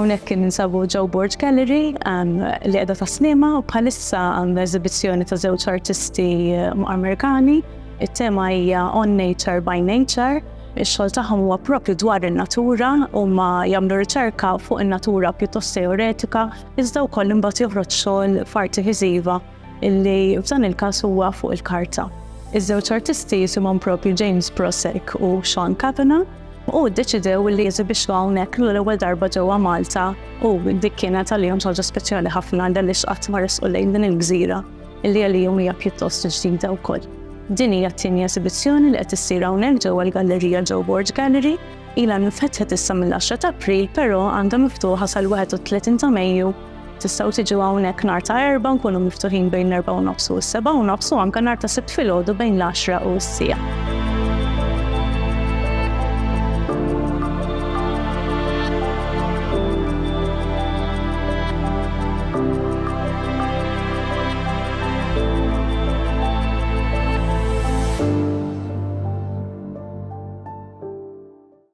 Hawnhekk kien ninsabu Jo Borg Gallery li qiegħda ta' sinema u bħalissa għandna eżibizzjoni ta' żewġ artisti Amerikani. It-tema hija On Nature by Nature. Ix-xogħol tagħhom huwa proprju dwar in-natura u ma jagħmlu riċerka fuq in-natura pjuttost teoretika, iżda wkoll imbagħad joħroġ xogħol f'arti ħisiva illi f'dan il-każ huwa fuq il-karta. Iż-żewġ artisti jisimhom proprju James Prosek u Cavanaugh u ddeċidew li jeżibixxu hawnhekk l-ewwel darba ġewwa Malta u dik kienet għalihom xi ħaġa speċjali ħafna għaliex qatt ma resqu lejn din il-gżira illi għalihom hija pjuttost ġdida wkoll. Din hija t-tieni esibizzjoni li qed issir hawnhekk ġewwa l-Gallerija Jo Borg Gallery. Ilha nfetħet issa mill-10 ta' April, però għandha miftuħa sal-31 ta' Mejju. Tistgħu tiġu hawnhekk nhar ta' Erba' nkunu miftuħin bejn l-4:30 u s-7:30 u anke nhar ta' Sibt filgħodu bejn l-10 u s-sija.